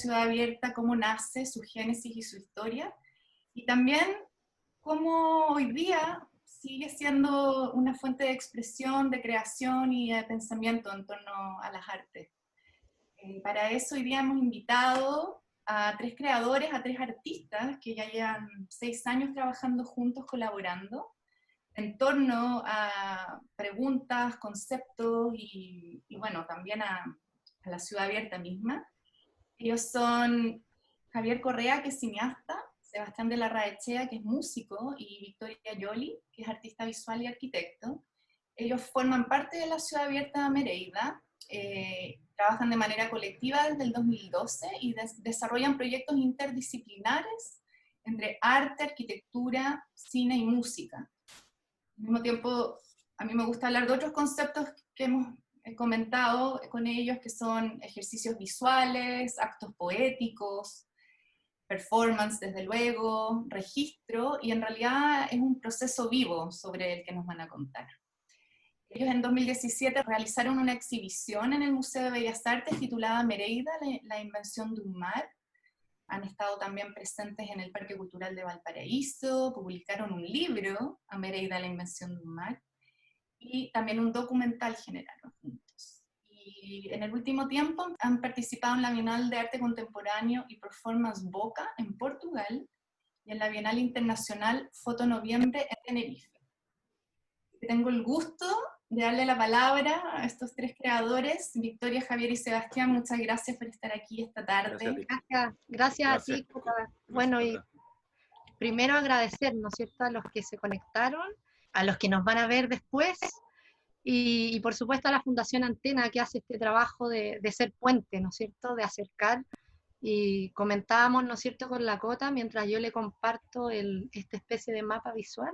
ciudad abierta, cómo nace, su génesis y su historia, y también cómo hoy día sigue siendo una fuente de expresión, de creación y de pensamiento en torno a las artes. Para eso hoy día hemos invitado a 3 creadores, a 3 artistas que ya llevan 6 años trabajando juntos, colaborando, en torno a preguntas, conceptos y bueno, también a la ciudad abierta misma. Ellos son Javier Correa, que es cineasta, Sebastián de la Raechea, que es músico, y Victoria Yoli, que es artista visual y arquitecto. Ellos forman parte de la Ciudad Abierta Mereida, trabajan de manera colectiva desde el 2012 y desarrollan proyectos interdisciplinares entre arte, arquitectura, cine y música. Al mismo tiempo, a mí me gusta hablar de otros conceptos que hemos comentado con ellos, que son ejercicios visuales, actos poéticos, performance, desde luego, registro, y en realidad es un proceso vivo sobre el que nos van a contar. Ellos en 2017 realizaron una exhibición en el Museo de Bellas Artes titulada Mereida, la invención de un mar. Han estado también presentes en el Parque Cultural de Valparaíso, publicaron un libro, A Mereida, la invención de un mar, y también un documental generaron juntos. Y en el último tiempo han participado en la Bienal de Arte Contemporáneo y Performance Boca en Portugal y en la Bienal Internacional Foto Noviembre en Tenerife. Tengo el gusto de darle la palabra a estos 3 creadores, Victoria, Javier y Sebastián. Muchas gracias por estar aquí esta tarde. Gracias a ti. Bueno, y primero agradecer, ¿no es cierto?, a los que se conectaron, a los que nos van a ver después, y por supuesto a la Fundación Antena, que hace este trabajo de ser puente, ¿no es cierto?, de acercar. Y comentábamos, ¿no es cierto?, con la Cota, mientras yo le comparto esta especie de mapa visual,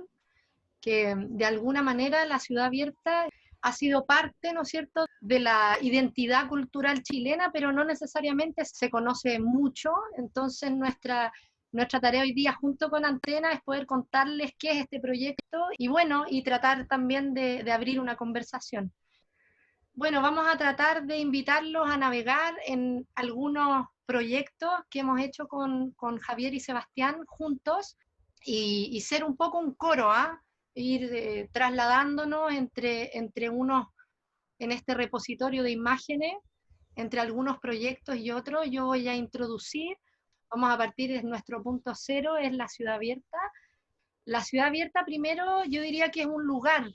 que de alguna manera la ciudad abierta ha sido parte, ¿no es cierto?, de la identidad cultural chilena, pero no necesariamente se conoce mucho. Entonces nuestra tarea hoy día junto con Antena es poder contarles qué es este proyecto y bueno, y tratar también de abrir una conversación. Bueno, vamos a tratar de invitarlos a navegar en algunos proyectos que hemos hecho con Javier y Sebastián juntos y ser un poco un coro, ir trasladándonos entre unos, en este repositorio de imágenes, entre algunos proyectos y otros. Yo voy a introducir, vamos a partir de nuestro punto cero, es la ciudad abierta. La ciudad abierta, primero, yo diría que es un lugar,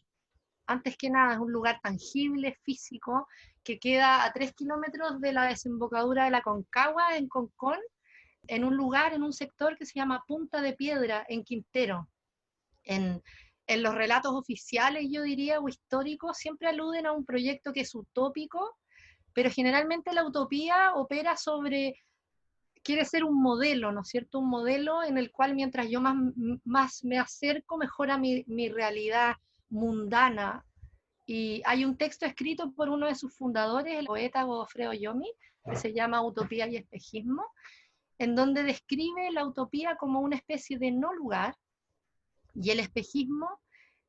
antes que nada, es un lugar tangible, físico, que queda a 3 kilómetros de la desembocadura de la Concagua, en Concón, en un lugar, en un sector que se llama Punta de Piedra, en Quintero. En los relatos oficiales, yo diría, o históricos, siempre aluden a un proyecto que es utópico, pero generalmente la utopía opera sobre, quiere ser un modelo, ¿no es cierto? Un modelo en el cual mientras yo más me acerco, mejora mi realidad mundana. Y hay un texto escrito por uno de sus fundadores, el poeta Godofredo Yomi, que se llama Utopía y Espejismo, en donde describe la utopía como una especie de no lugar, y el espejismo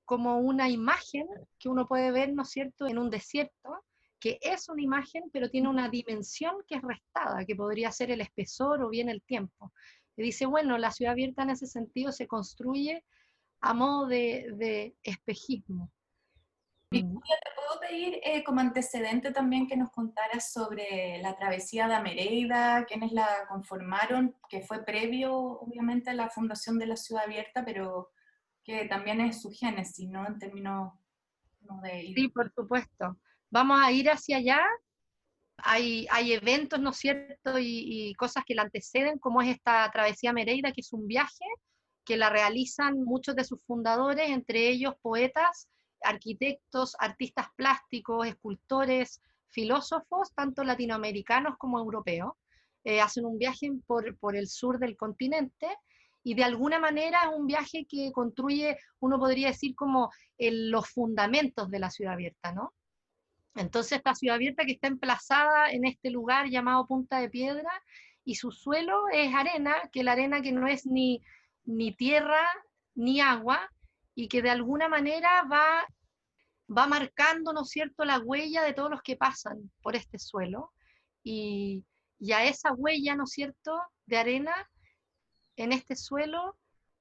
como una imagen que uno puede ver, ¿no es cierto?, en un desierto, que es una imagen, pero tiene una dimensión que es restada, que podría ser el espesor o bien el tiempo. Y dice, bueno, la ciudad abierta en ese sentido se construye a modo de espejismo. Victoria, ¿te puedo pedir como antecedente también que nos contaras sobre la travesía de Mereida, quiénes la conformaron, que fue previo, obviamente, a la fundación de la Ciudad Abierta, pero que también es su génesis, ¿no? En términos ¿no? Sí, por supuesto. Vamos a ir hacia allá. Hay eventos, ¿no es cierto?, y cosas que la anteceden, como es esta travesía Mereida, que es un viaje que la realizan muchos de sus fundadores, entre ellos poetas, arquitectos, artistas plásticos, escultores, filósofos, tanto latinoamericanos como europeos. Hacen un viaje por el sur del continente, y de alguna manera es un viaje que construye, uno podría decir, como los fundamentos de la ciudad abierta, ¿no? Entonces esta ciudad abierta que está emplazada en este lugar llamado Punta de Piedra, y su suelo es arena, que la arena que no es ni tierra ni agua, y que de alguna manera va marcando, ¿no es cierto?, la huella de todos los que pasan por este suelo, y y a esa huella, ¿no es cierto?, de arena en este suelo,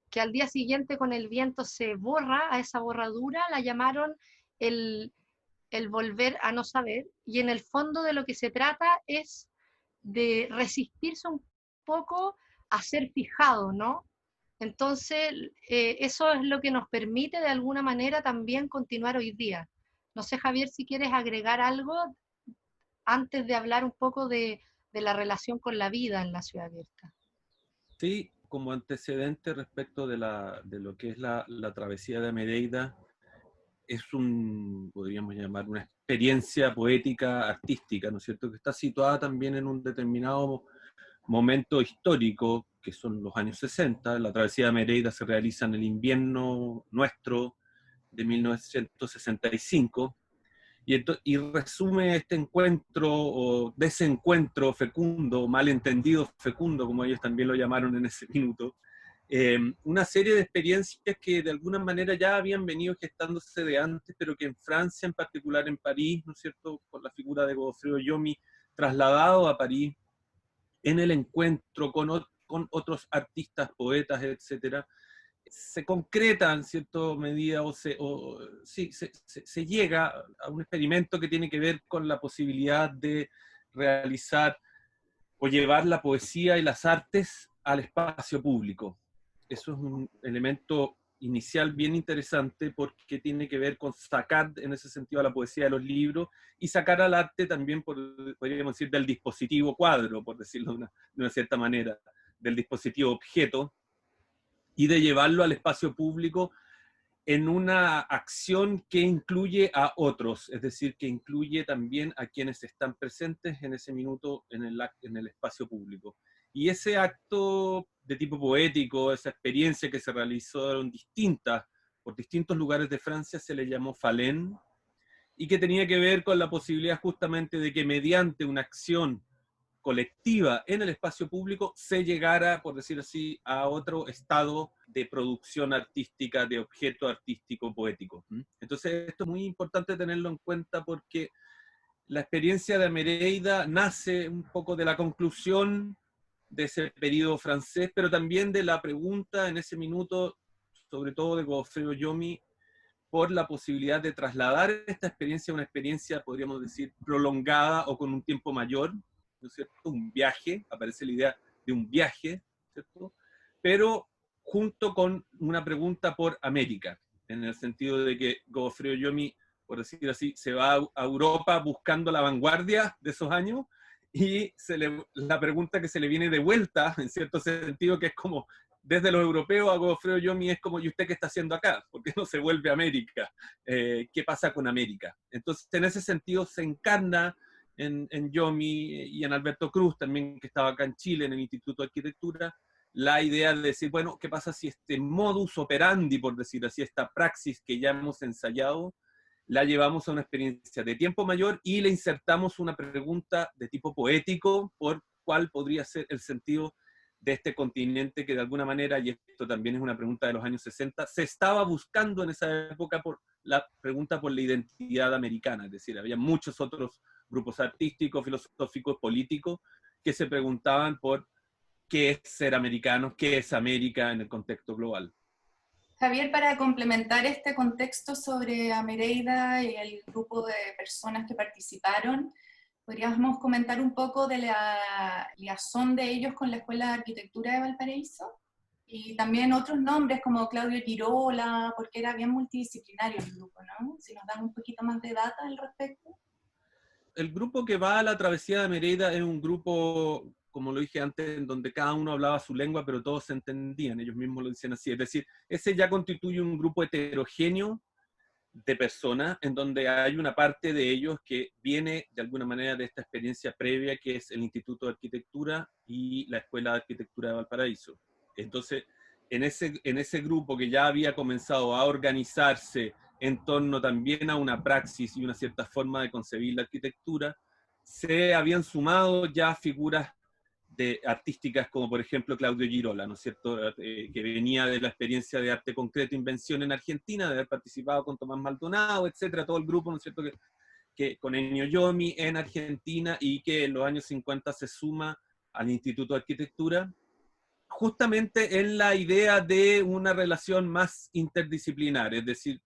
que al día siguiente con el viento se borra, a esa borradura la llamaron el volver a no saber, y en el fondo de lo que se trata es de resistirse un poco a ser fijado, ¿no? Entonces, eso es lo que nos permite de alguna manera también continuar hoy día. No sé, Javier, si quieres agregar algo antes de hablar un poco de la relación con la vida en la ciudad abierta. Sí, como antecedente respecto de lo que es la travesía de Mereida, podríamos llamar una experiencia poética, artística, ¿no es cierto?, que está situada también en un determinado momento histórico, que son los años 60. La travesía de Mereida se realiza en el invierno nuestro de 1965, y resume este encuentro o desencuentro fecundo, malentendido fecundo, como ellos también lo llamaron en ese minuto, una serie de experiencias que de alguna manera ya habían venido gestándose de antes, pero que en Francia, en particular en París, ¿no es cierto?, por la figura de Godofredo Yomi, trasladado a París, en el encuentro con otros artistas, poetas, etcétera, se concreta en cierta medida se llega a un experimento que tiene que ver con la posibilidad de realizar o llevar la poesía y las artes al espacio público. Eso es un elemento inicial bien interesante porque tiene que ver con sacar en ese sentido a la poesía de los libros y sacar al arte también, podríamos decir, del dispositivo cuadro, por decirlo de una cierta manera, del dispositivo objeto, y de llevarlo al espacio público en una acción que incluye a otros, es decir, que incluye también a quienes están presentes en ese minuto en el espacio público. Y ese acto de tipo poético, esa experiencia que se realizaron por distintos lugares de Francia, se le llamó Phalène, y que tenía que ver con la posibilidad justamente de que mediante una acción colectiva en el espacio público se llegara, por decir así, a otro estado de producción artística, de objeto artístico poético. Entonces esto es muy importante tenerlo en cuenta porque la experiencia de Mereida nace un poco de la conclusión de ese periodo francés, pero también de la pregunta en ese minuto, sobre todo de Godofredo Yomi, por la posibilidad de trasladar esta experiencia a una experiencia, podríamos decir, prolongada o con un tiempo mayor, ¿no es cierto? Un viaje, aparece la idea de un viaje, ¿cierto? Pero junto con una pregunta por América, en el sentido de que Godofredo Yomi, por decir así, se va a Europa buscando la vanguardia de esos años, y la pregunta que se le viene de vuelta, en cierto sentido, que es como, desde los europeos a Godofredo Yomi es como, ¿y usted qué está haciendo acá? ¿Por qué no se vuelve a América? ¿Qué pasa con América? Entonces, en ese sentido, se encarna en Yomi y en Alberto Cruz, también que estaba acá en Chile, en el Instituto de Arquitectura, la idea de decir, bueno, ¿qué pasa si este modus operandi, por decir así, esta praxis que ya hemos ensayado, la llevamos a una experiencia de tiempo mayor y le insertamos una pregunta de tipo poético por cuál podría ser el sentido de este continente que de alguna manera, y esto también es una pregunta de los años 60, se estaba buscando en esa época por la pregunta por la identidad americana, es decir, había muchos otros grupos artísticos, filosóficos, políticos, que se preguntaban por qué es ser americanos, qué es América en el contexto global. Javier, para complementar este contexto sobre Mereida y el grupo de personas que participaron, ¿podríamos comentar un poco de la liazón de ellos con la Escuela de Arquitectura de Valparaíso? Y también otros nombres como Claudio Girola, porque era bien multidisciplinario el grupo, ¿no? Si nos dan un poquito más de data al respecto. El grupo que va a la travesía de Mereida es un grupo, como lo dije antes, en donde cada uno hablaba su lengua, pero todos se entendían, ellos mismos lo dicen así. Es decir, ese ya constituye un grupo heterogéneo de personas, en donde hay una parte de ellos que viene de alguna manera de esta experiencia previa, que es el Instituto de Arquitectura y la Escuela de Arquitectura de Valparaíso. Entonces, en ese grupo que ya había comenzado a organizarse en torno también a una praxis y una cierta forma de concebir la arquitectura, se habían sumado ya figuras artísticas como por ejemplo Claudio Girola, ¿no es cierto?, que venía de la experiencia de arte concreto, invención en Argentina, de haber participado con Tomás Maldonado, etcétera, todo el grupo, ¿no es cierto?, que con Ennio Yomi en Argentina y que en los años 50 se suma al Instituto de Arquitectura, justamente en la idea de una relación más interdisciplinar, es decir,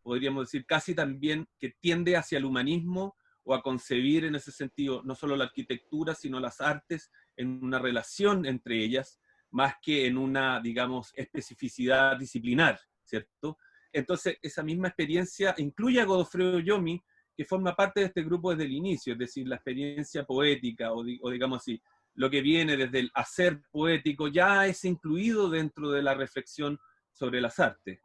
podríamos decir casi también que tiende hacia el humanismo o a concebir en ese sentido no solo la arquitectura, sino las artes en una relación entre ellas, más que en una, digamos, especificidad disciplinar, ¿cierto? Entonces, esa misma experiencia incluye a Godofredo Yomi, que forma parte de este grupo desde el inicio, es decir, la experiencia poética, o digamos así, lo que viene desde el hacer poético, ya es incluido dentro de la reflexión sobre las artes.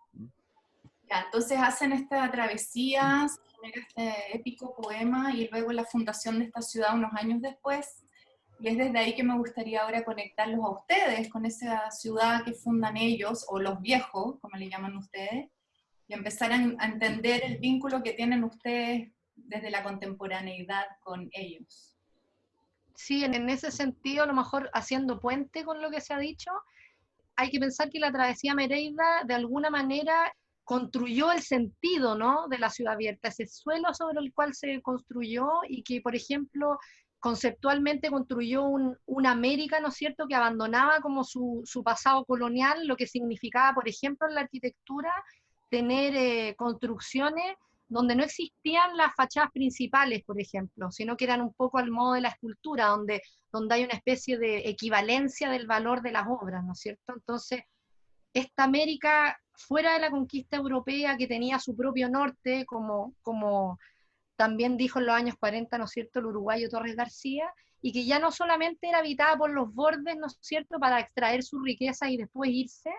Ya, entonces hacen esta travesía, se genera este épico poema y luego la fundación de esta ciudad unos años después. Y es desde ahí que me gustaría ahora conectarlos a ustedes con esa ciudad que fundan ellos, o los viejos, como le llaman ustedes, y empezar a entender el vínculo que tienen ustedes desde la contemporaneidad con ellos. Sí, en ese sentido, a lo mejor haciendo puente con lo que se ha dicho, hay que pensar que la travesía Mereida de alguna manera construyó el sentido, ¿no?, de la ciudad abierta, ese suelo sobre el cual se construyó y que, por ejemplo, conceptualmente construyó una América, ¿no es cierto?, que abandonaba como su pasado colonial, lo que significaba, por ejemplo, en la arquitectura, tener construcciones donde no existían las fachadas principales, por ejemplo, sino que eran un poco al modo de la escultura, donde hay una especie de equivalencia del valor de las obras, ¿no es cierto? Entonces, esta América fuera de la conquista europea, que tenía su propio norte, como también dijo en los años 40, ¿no es cierto?, el uruguayo Torres García, y que ya no solamente era habitada por los bordes, ¿no es cierto?, para extraer su riqueza y después irse,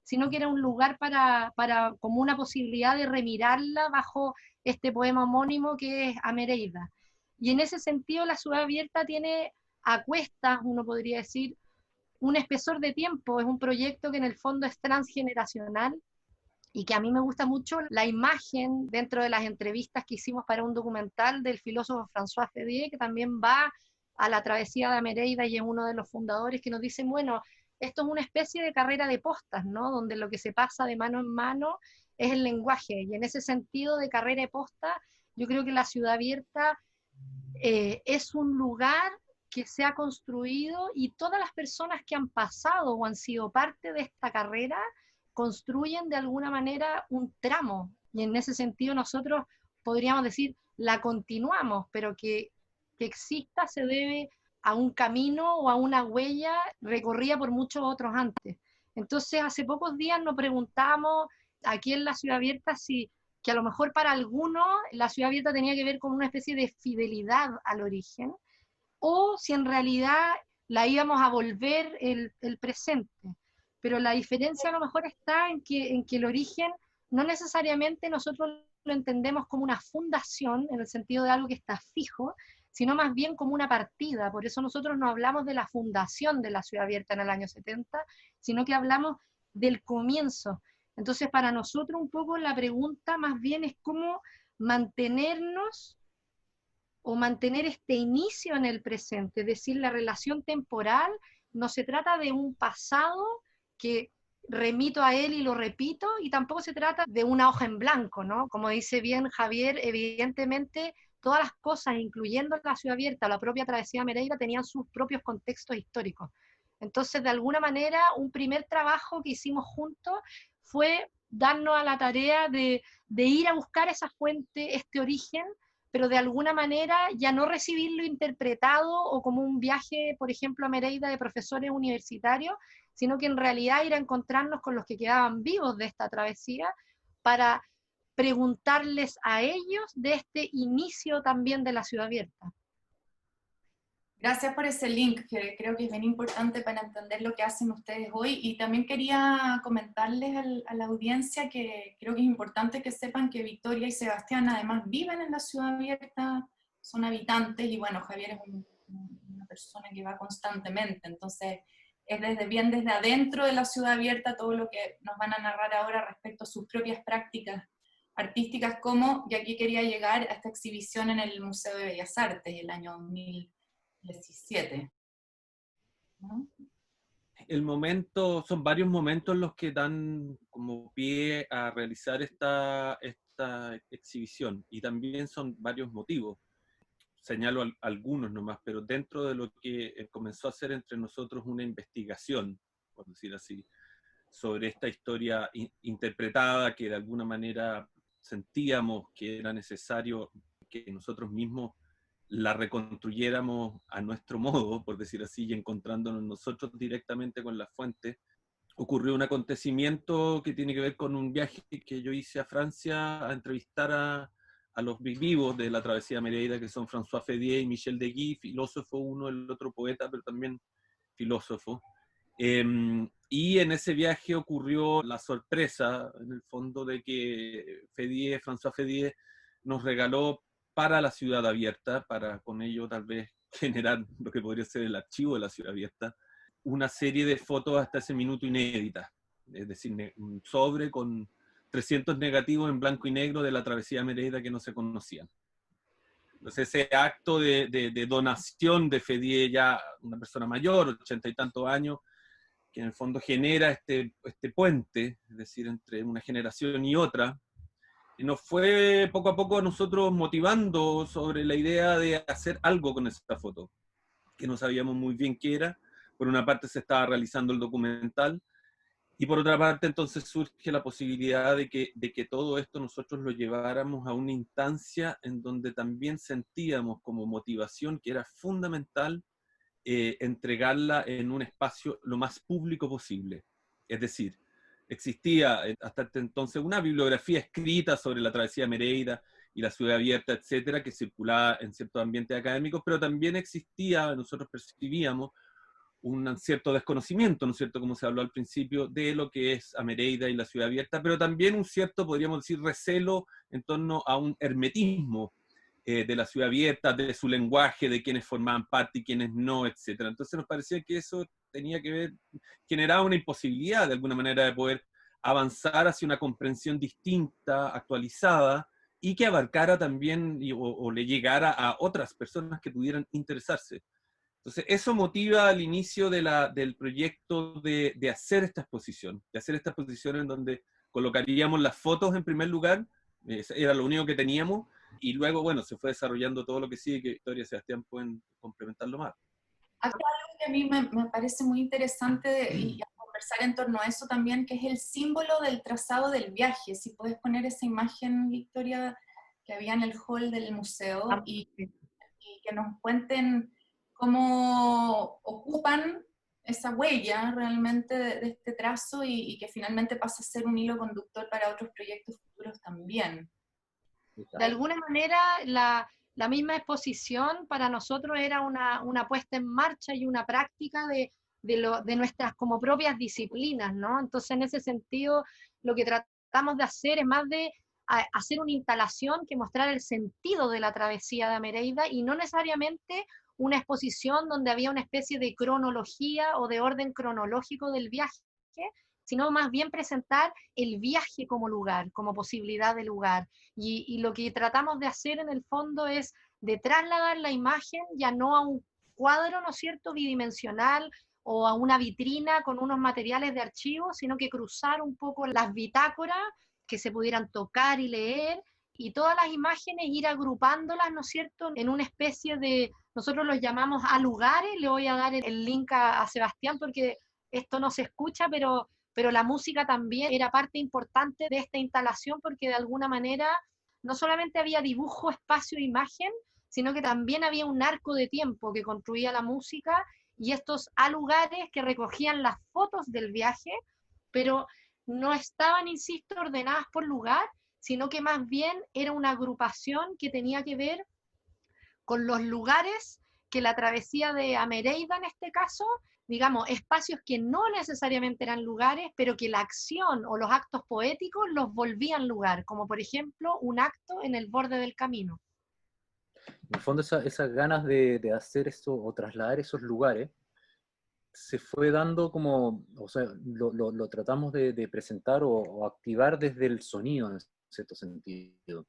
sino que era un lugar para como una posibilidad de remirarla bajo este poema homónimo que es Amereida. Y en ese sentido la ciudad abierta tiene a cuestas, uno podría decir, un espesor de tiempo, es un proyecto que en el fondo es transgeneracional y que a mí me gusta mucho la imagen dentro de las entrevistas que hicimos para un documental del filósofo François Fédier, que también va a la travesía de Amereida y es uno de los fundadores, que nos dicen, bueno, esto es una especie de carrera de postas, ¿no?, donde lo que se pasa de mano en mano es el lenguaje, y en ese sentido de carrera de posta, yo creo que la ciudad abierta es un lugar que se ha construido y todas las personas que han pasado o han sido parte de esta carrera construyen de alguna manera un tramo, y en ese sentido nosotros podríamos decir la continuamos, pero que exista se debe a un camino o a una huella recorrida por muchos otros antes. Entonces hace pocos días nos preguntamos aquí en la Ciudad Abierta si que a lo mejor para algunos la ciudad abierta tenía que ver con una especie de fidelidad al origen, o si en realidad la íbamos a volver el presente. Pero la diferencia a lo mejor está en que el origen no necesariamente nosotros lo entendemos como una fundación, en el sentido de algo que está fijo, sino más bien como una partida. Por eso nosotros no hablamos de la fundación de la ciudad abierta en el año 70, sino que hablamos del comienzo. Entonces, para nosotros un poco la pregunta más bien es cómo mantenernos o mantener este inicio en el presente, es decir, la relación temporal no se trata de un pasado que remito a él y lo repito, y tampoco se trata de una hoja en blanco, ¿no? Como dice bien Javier, evidentemente todas las cosas, incluyendo la ciudad abierta, la propia travesía Mereira, tenían sus propios contextos históricos. Entonces, de alguna manera, un primer trabajo que hicimos juntos fue darnos a la tarea de ir a buscar esa fuente, este origen, pero de alguna manera ya no recibirlo interpretado o como un viaje, por ejemplo, a Mereida de profesores universitarios, sino que en realidad ir a encontrarnos con los que quedaban vivos de esta travesía para preguntarles a ellos de este inicio también de la ciudad abierta. Gracias por ese link, que creo que es bien importante para entender lo que hacen ustedes hoy. Y también quería comentarles a la audiencia que creo que es importante que sepan que Victoria y Sebastián además viven en la ciudad abierta, son habitantes, y bueno, Javier es una persona que va constantemente, entonces es bien desde adentro de la ciudad abierta todo lo que nos van a narrar ahora respecto a sus propias prácticas artísticas, como, y aquí quería llegar a esta exhibición en el Museo de Bellas Artes el año 2017. ¿No? el momento, son varios momentos los que dan como pie a realizar esta exhibición, y también son varios motivos. Señalo algunos nomás, pero dentro de lo que comenzó a hacer entre nosotros una investigación, por decir así, sobre esta historia interpretada, que de alguna manera sentíamos que era necesario que nosotros mismos la reconstruyéramos a nuestro modo, por decir así, y encontrándonos nosotros directamente con la fuente. Ocurrió un acontecimiento que tiene que ver con un viaje que yo hice a Francia a entrevistar a los vivos de la travesía Mereida, que son François Fédier y Michel Deguy, filósofo uno, el otro poeta, pero también filósofo. Y en ese viaje ocurrió la sorpresa, en el fondo, de que François Fédier nos regaló para la Ciudad Abierta, para con ello tal vez generar lo que podría ser el archivo de la Ciudad Abierta, una serie de fotos hasta ese minuto inéditas, es decir, un sobre con 300 negativos en blanco y negro de la travesía Mereida que no se conocían. Entonces ese acto de donación de Fédier, ya una persona mayor, 80 y tantos años, que en el fondo genera este puente, es decir, entre una generación y otra, y nos fue poco a poco a nosotros motivando sobre la idea de hacer algo con esta foto, que no sabíamos muy bien qué era. Por una parte se estaba realizando el documental, y por otra parte entonces surge la posibilidad de que todo esto nosotros lo lleváramos a una instancia en donde también sentíamos como motivación que era fundamental entregarla en un espacio lo más público posible. Es decir, existía hasta entonces una bibliografía escrita sobre la travesía Mereida y la Ciudad Abierta, etcétera, que circulaba en ciertos ambientes académicos, pero también existía, nosotros percibíamos, un cierto desconocimiento, ¿no es cierto?, como se habló al principio, de lo que es a Mereida y la Ciudad Abierta, pero también un cierto, podríamos decir, recelo en torno a un hermetismo de la Ciudad Abierta, de su lenguaje, de quienes formaban parte y quienes no, etcétera. Entonces nos parecía que eso tenía que ver, generaba una imposibilidad de alguna manera de poder avanzar hacia una comprensión distinta, actualizada, y que abarcara también o le llegara a otras personas que pudieran interesarse. Entonces, eso motiva al inicio del proyecto de hacer esta exposición, en donde colocaríamos las fotos en primer lugar, era lo único que teníamos, y luego, bueno, se fue desarrollando todo lo que sigue, que Victoria y Sebastián pueden complementarlo más. Acá algo que a mí me parece muy interesante y a conversar en torno a eso también, que es el símbolo del trazado del viaje. Si puedes poner esa imagen, Victoria, que había en el hall del museo, y que nos cuenten cómo ocupan esa huella realmente de este trazo y que finalmente pasa a ser un hilo conductor para otros proyectos futuros también. De alguna manera, la misma exposición para nosotros era una puesta en marcha y una práctica de nuestras como propias disciplinas, ¿no? Entonces, en ese sentido, lo que tratamos de hacer es más de hacer una instalación que mostrar el sentido de la travesía de Mereida, y no necesariamente una exposición donde había una especie de cronología o de orden cronológico del viaje, sino más bien presentar el viaje como lugar, como posibilidad de lugar. Y lo que tratamos de hacer en el fondo es de trasladar la imagen ya no a un cuadro, ¿no es cierto?, bidimensional o a una vitrina con unos materiales de archivo, sino que cruzar un poco las bitácoras que se pudieran tocar y leer, y todas las imágenes ir agrupándolas, ¿no es cierto?, en una especie de, nosotros los llamamos a lugares. Le voy a dar el link a Sebastián porque esto no se escucha, pero la música también era parte importante de esta instalación, porque de alguna manera no solamente había dibujo, espacio, imagen, sino que también había un arco de tiempo que construía la música, y estos lugares que recogían las fotos del viaje, pero no estaban, insisto, ordenadas por lugar, sino que más bien era una agrupación que tenía que ver con los lugares que la travesía de Mereida, en este caso, digamos, espacios que no necesariamente eran lugares, pero que la acción o los actos poéticos los volvían lugar, como por ejemplo un acto en el borde del camino. En el fondo esas ganas de hacer eso o trasladar esos lugares se fue dando como, o sea, lo tratamos de presentar o activar desde el sonido, en cierto sentido.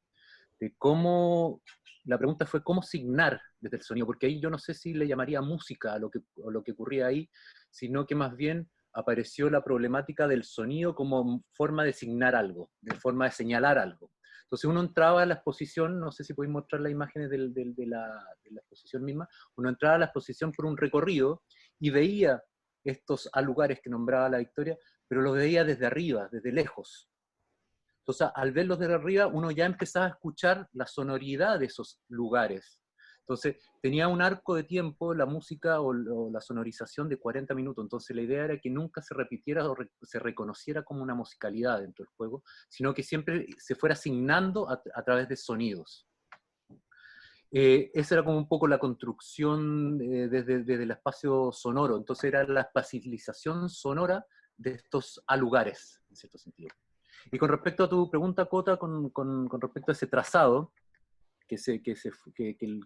De cómo, la pregunta fue cómo signar desde el sonido, porque ahí yo no sé si le llamaría música a lo que ocurría ahí, sino que más bien apareció la problemática del sonido como forma de signar algo, de forma de señalar algo. Entonces uno entraba a la exposición, no sé si podéis mostrar las imágenes de la exposición misma, uno entraba a la exposición por un recorrido y veía estos lugares que nombraba la Victoria, pero los veía desde arriba, desde lejos. Entonces, al verlos desde arriba, uno ya empezaba a escuchar la sonoridad de esos lugares. Entonces, tenía un arco de tiempo, la música o la sonorización de 40 minutos. Entonces, la idea era que nunca se repitiera o se reconociera como una musicalidad dentro del juego, sino que siempre se fuera asignando a través de sonidos. Esa era como un poco la construcción desde el espacio sonoro. Entonces, era la espacialización sonora de estos lugares, en cierto sentido. Y con respecto a tu pregunta, Cota, con respecto a ese trazado, que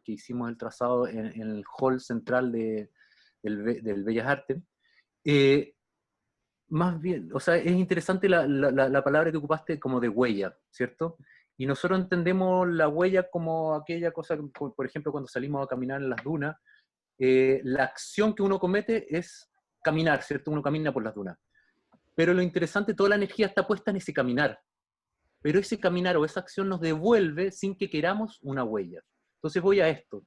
hicimos el trazado en el hall central del Bellas Artes, más bien, o sea, es interesante la palabra que ocupaste como de huella, ¿cierto? Y nosotros entendemos la huella como aquella cosa, por ejemplo, cuando salimos a caminar en las dunas, la acción que uno comete es caminar, ¿cierto? Uno camina por las dunas. Pero lo interesante, toda la energía está puesta en ese caminar. Pero ese caminar o esa acción nos devuelve sin que queramos una huella. Entonces voy a esto.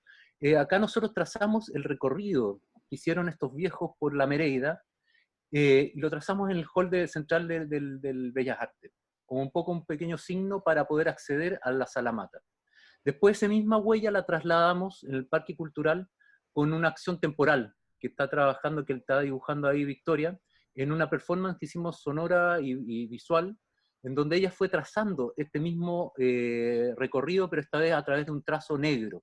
Acá nosotros trazamos el recorrido que hicieron estos viejos por la Mereida, y lo trazamos en el hall central del Bellas Artes, como un poco un pequeño signo para poder acceder a la Sala Mata. Después esa misma huella la trasladamos en el Parque Cultural con una acción temporal que está trabajando, que está dibujando ahí Victoria, en una performance que hicimos sonora y visual, en donde ella fue trazando este mismo recorrido, pero esta vez a través de un trazo negro.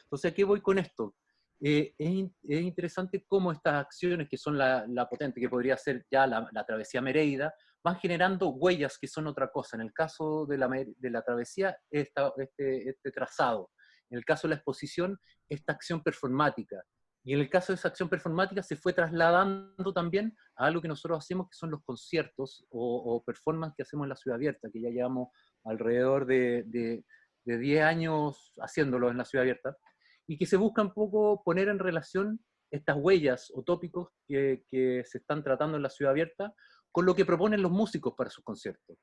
Entonces, ¿a qué voy con esto? Es interesante cómo estas acciones, que son la potente, que podría ser ya la travesía Mereida, van generando huellas que son otra cosa. En el caso de la travesía, este trazado. En el caso de la exposición, esta acción performática. Y en el caso de esa acción performática se fue trasladando también a algo que nosotros hacemos, que son los conciertos o performances que hacemos en la Ciudad Abierta, que ya llevamos alrededor de 10 años haciéndolo en la Ciudad Abierta, y que se busca un poco poner en relación estas huellas o tópicos que se están tratando en la Ciudad Abierta con lo que proponen los músicos para sus conciertos.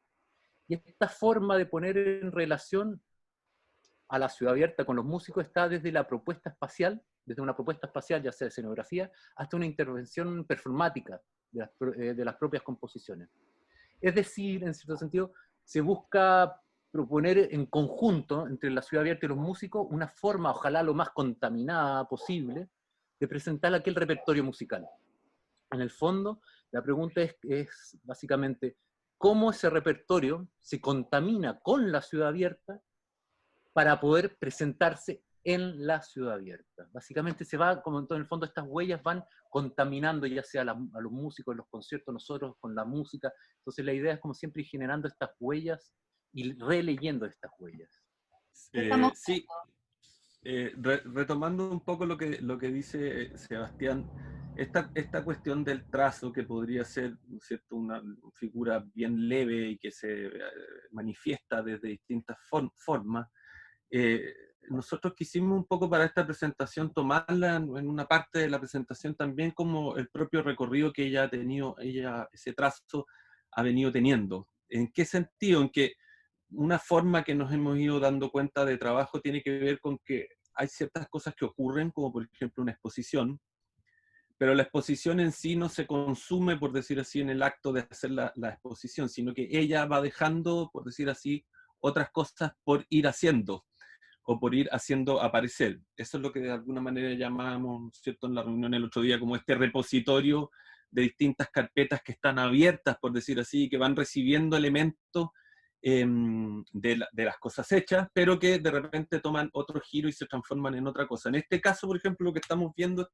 Y esta forma de poner en relación a la Ciudad Abierta con los músicos está desde la propuesta espacial, desde una propuesta espacial, ya sea de escenografía, hasta una intervención performática de las propias composiciones. Es decir, en cierto sentido, se busca proponer en conjunto, entre la Ciudad Abierta y los músicos, una forma, ojalá lo más contaminada posible, de presentar aquel repertorio musical. En el fondo, la pregunta es básicamente, ¿cómo ese repertorio se contamina con la Ciudad Abierta para poder presentarse en la Ciudad Abierta? Básicamente se va, como en todo el fondo, estas huellas van contaminando ya sea a los músicos, en los conciertos, nosotros con la música. Entonces la idea es como siempre ir generando estas huellas y releyendo estas huellas. Sí, retomando un poco lo que dice Sebastián, esta cuestión del trazo, que podría ser, ¿cierto?, una figura bien leve y que se manifiesta desde distintas formas, nosotros quisimos un poco para esta presentación tomarla en una parte de la presentación también como el propio recorrido que ella ha tenido, ese trazo ha venido teniendo. ¿En qué sentido? En que una forma que nos hemos ido dando cuenta de trabajo tiene que ver con que hay ciertas cosas que ocurren, como por ejemplo una exposición, pero la exposición en sí no se consume, por decir así, en el acto de hacer la exposición, sino que ella va dejando, por decir así, otras cosas por ir haciendo, o por ir haciendo aparecer. Eso es lo que de alguna manera llamamos, ¿cierto?, en la reunión el otro día, como este repositorio de distintas carpetas que están abiertas, por decir así, que van recibiendo elementos de las cosas hechas, pero que de repente toman otro giro y se transforman en otra cosa. En este caso, por ejemplo, lo que estamos viendo,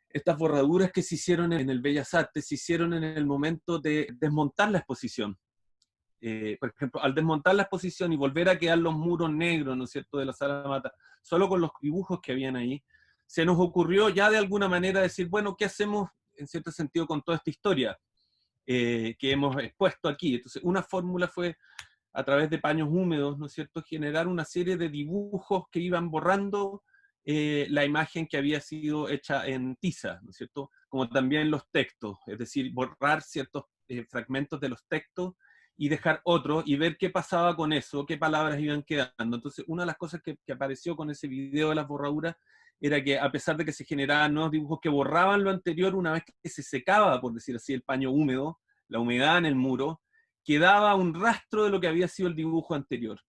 estas borraduras que se hicieron en el Bellas Artes, se hicieron en el momento de desmontar la exposición. Por ejemplo, al desmontar la exposición y volver a quedar los muros negros, ¿no es cierto?, de la Sala Mata, solo con los dibujos que habían ahí, se nos ocurrió ya de alguna manera decir, bueno, ¿qué hacemos en cierto sentido con toda esta historia que hemos expuesto aquí? Entonces, una fórmula fue, a través de paños húmedos, ¿no es cierto?, generar una serie de dibujos que iban borrando la imagen que había sido hecha en tiza, ¿no es cierto?, como también los textos, es decir, borrar ciertos fragmentos de los textos y dejar otros y ver qué pasaba con eso, qué palabras iban quedando. Entonces, una de las cosas que apareció con ese video de las borraduras era que a pesar de que se generaban nuevos dibujos que borraban lo anterior, una vez que se secaba, por decir así, el paño húmedo, la humedad en el muro, quedaba un rastro de lo que había sido el dibujo anterior,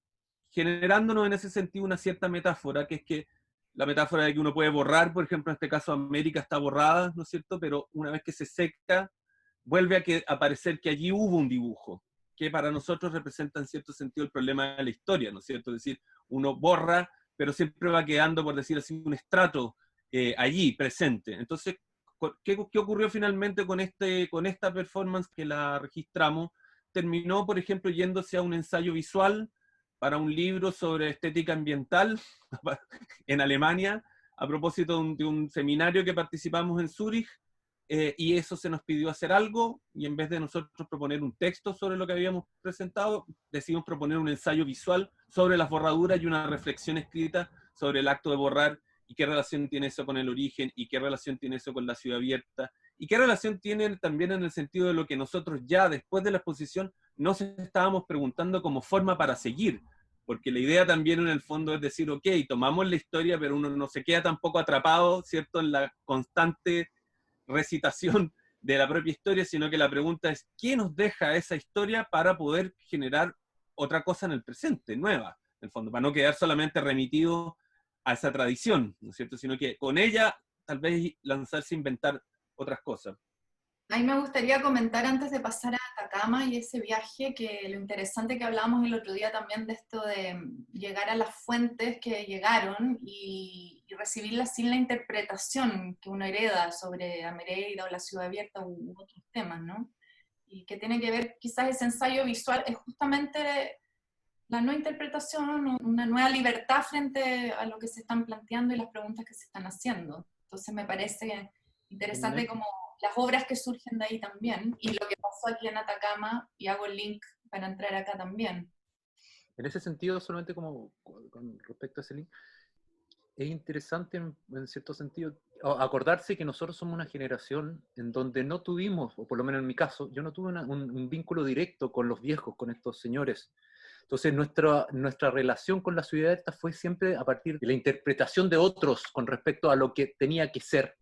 generándonos en ese sentido una cierta metáfora, que es que la metáfora de que uno puede borrar, por ejemplo, en este caso América está borrada, ¿no es cierto? Pero una vez que se seca, vuelve a aparecer que allí hubo un dibujo, que para nosotros representa en cierto sentido el problema de la historia, ¿no es cierto? Es decir, uno borra, pero siempre va quedando, por decir así, un estrato allí, presente. Entonces, ¿qué ocurrió finalmente con esta performance que la registramos? Terminó, por ejemplo, yéndose a un ensayo visual para un libro sobre estética ambiental en Alemania, a propósito de un seminario que participamos en Zúrich, y eso se nos pidió hacer algo, y en vez de nosotros proponer un texto sobre lo que habíamos presentado, decidimos proponer un ensayo visual sobre las borraduras y una reflexión escrita sobre el acto de borrar, y qué relación tiene eso con el origen, y qué relación tiene eso con la ciudad abierta, y qué relación tiene también en el sentido de lo que nosotros ya después de la exposición nos estábamos preguntando como forma para seguir, porque la idea también en el fondo es decir, ok, tomamos la historia, pero uno no se queda tampoco atrapado, ¿cierto?, en la constante recitación de la propia historia, sino que la pregunta es, ¿qué nos deja esa historia para poder generar otra cosa en el presente, nueva, en el fondo, para no quedar solamente remitido a esa tradición, ¿no es cierto?, sino que con ella tal vez lanzarse a inventar otras cosas. A mí me gustaría comentar antes de pasar a Atacama y ese viaje, que lo interesante que hablábamos el otro día también de esto de llegar a las fuentes que llegaron y recibirlas sin la interpretación que uno hereda sobre Amereida o la ciudad abierta u otros temas, ¿no? Y que tiene que ver, quizás ese ensayo visual es justamente la no interpretación, una nueva libertad frente a lo que se están planteando y las preguntas que se están haciendo. Entonces me parece interesante como las obras que surgen de ahí también, y lo que pasó aquí en Atacama, y hago el link para entrar acá también. En ese sentido, solamente como con respecto a ese link, es interesante en cierto sentido acordarse que nosotros somos una generación en donde no tuvimos, o por lo menos en mi caso, yo no tuve un vínculo directo con los viejos, con estos señores. Entonces nuestra relación con la ciudad abierta fue siempre a partir de la interpretación de otros con respecto a lo que tenía que ser.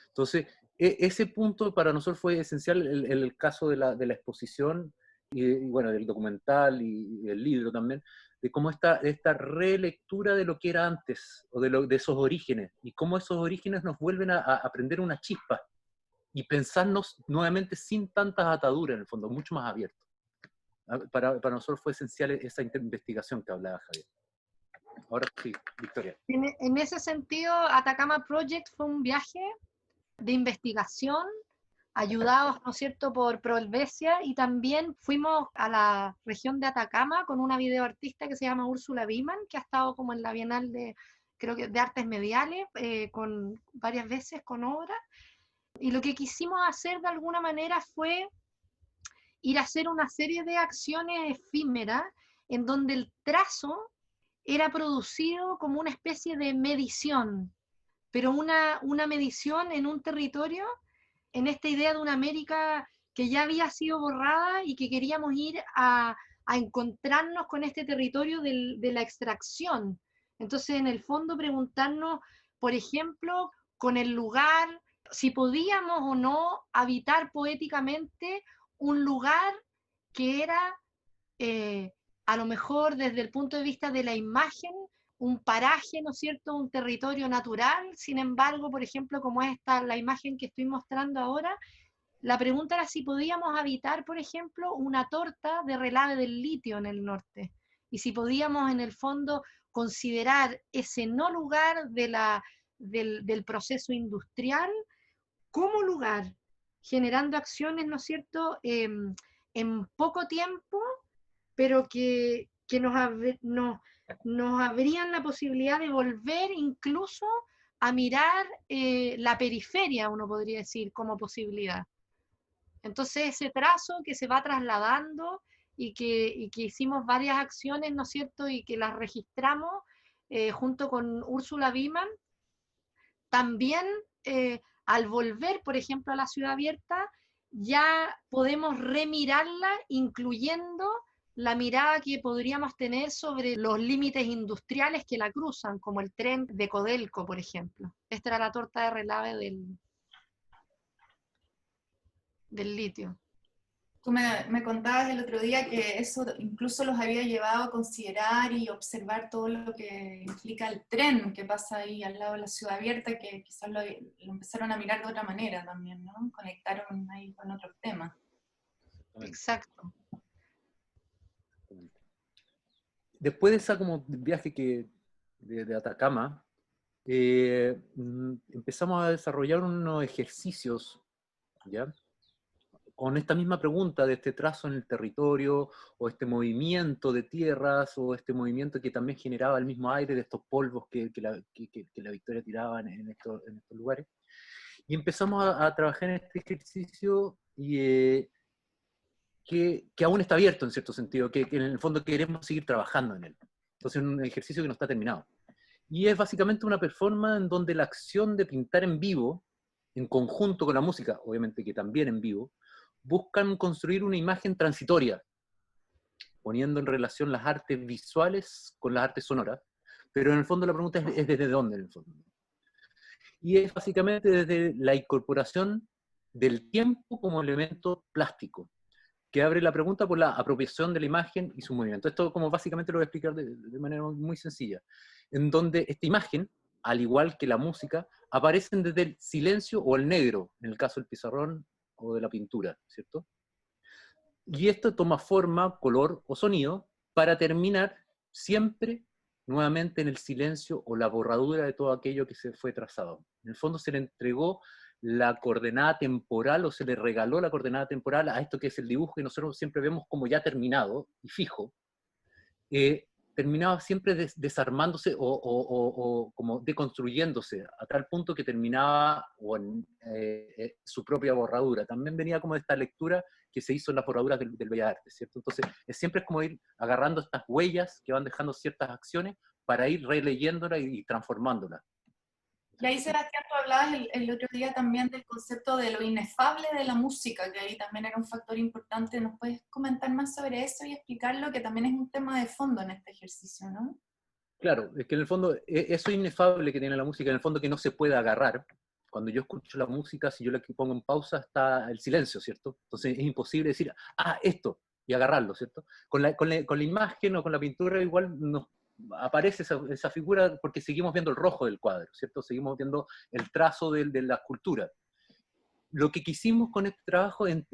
Entonces, ese punto para nosotros fue esencial en el caso de la exposición y bueno, del documental y el libro también, de cómo esta relectura de lo que era antes, o de esos orígenes, y cómo esos orígenes nos vuelven a prender una chispa y pensarnos nuevamente sin tantas ataduras, en el fondo, mucho más abierto. Para nosotros fue esencial esa investigación que hablaba Javier. Ahora sí, Victoria. En ese sentido, Atacama Project fue un viaje de investigación, ayudados, ¿no es cierto?, por Prohelvecia, y también fuimos a la región de Atacama con una videoartista que se llama Úrsula Wiemann, que ha estado como en la Bienal de, creo que de Artes Mediales, con varias veces con obras, y lo que quisimos hacer de alguna manera fue ir a hacer una serie de acciones efímeras en donde el trazo era producido como una especie de medición, pero una medición en un territorio, en esta idea de una América que ya había sido borrada y que queríamos ir a encontrarnos con este territorio de la extracción. Entonces, en el fondo, preguntarnos, por ejemplo, con el lugar, si podíamos o no habitar poéticamente un lugar que era, a lo mejor desde el punto de vista de la imagen, un paraje, ¿no es cierto?, un territorio natural. Sin embargo, por ejemplo, como esta, la imagen que estoy mostrando ahora, la pregunta era si podíamos habitar, por ejemplo, una torta de relave del litio en el norte, y si podíamos, en el fondo, considerar ese no lugar del proceso industrial como lugar, generando acciones, ¿no es cierto?, en poco tiempo, pero que nos abrían la posibilidad de volver incluso a mirar la periferia, uno podría decir, como posibilidad. Entonces ese trazo que se va trasladando y que hicimos varias acciones, ¿no es cierto?, y que las registramos junto con Úrsula Wiemann, también al volver, por ejemplo, a la ciudad abierta, ya podemos remirarla, incluyendo la mirada que podríamos tener sobre los límites industriales que la cruzan, como el tren de Codelco, por ejemplo. Esta era la torta de relave del litio. Tú me contabas el otro día que eso incluso los había llevado a considerar y observar todo lo que implica el tren que pasa ahí al lado de la ciudad abierta, que quizás lo empezaron a mirar de otra manera también, ¿no? Conectaron ahí con otros temas. Exacto. Después de esa como viaje de Atacama, empezamos a desarrollar unos ejercicios, ¿ya? Con esta misma pregunta de este trazo en el territorio, o este movimiento de tierras, o este movimiento que también generaba el mismo aire de estos polvos que la Victoria tiraba en estos lugares. Y empezamos a trabajar en este ejercicio y, que aún está abierto en cierto sentido, que en el fondo queremos seguir trabajando en él. Entonces es un ejercicio que no está terminado. Y es básicamente una performance en donde la acción de pintar en vivo, en conjunto con la música, obviamente que también en vivo, buscan construir una imagen transitoria, poniendo en relación las artes visuales con las artes sonoras, pero en el fondo la pregunta es ¿desde dónde en el fondo? Y es básicamente desde la incorporación del tiempo como elemento plástico, que abre la pregunta por la apropiación de la imagen y su movimiento. Esto como básicamente lo voy a explicar de manera muy sencilla, en donde esta imagen, al igual que la música, aparecen desde el silencio o el negro, en el caso del pizarrón o de la pintura, ¿cierto? Y esto toma forma, color o sonido para terminar siempre nuevamente en el silencio o la borradura de todo aquello que se fue trazado. En el fondo se le entregó la coordenada temporal, o se le regaló la coordenada temporal a esto que es el dibujo, que nosotros siempre vemos como ya terminado y fijo, terminaba siempre desarmándose o como deconstruyéndose, a tal punto que terminaba su propia borradura. También venía como de esta lectura que se hizo en las borraduras del Bellas Artes, ¿cierto? Entonces, siempre es como ir agarrando estas huellas que van dejando ciertas acciones para ir releyéndolas y transformándolas. Y ahí, Sebastián, tú hablabas el otro día también del concepto de lo inefable de la música, que ahí también era un factor importante. ¿Nos puedes comentar más sobre eso y explicarlo, que también es un tema de fondo en este ejercicio, ¿no? Claro, es que en el fondo, eso inefable que tiene la música, en el fondo que no se puede agarrar. Cuando yo escucho la música, si yo la pongo en pausa, está el silencio, ¿cierto? Entonces es imposible decir, esto, y agarrarlo, ¿cierto? Con la imagen o con la pintura igual nos aparece esa figura porque seguimos viendo el rojo del cuadro, ¿cierto? Seguimos viendo el trazo de la escultura. Lo que quisimos con este trabajo es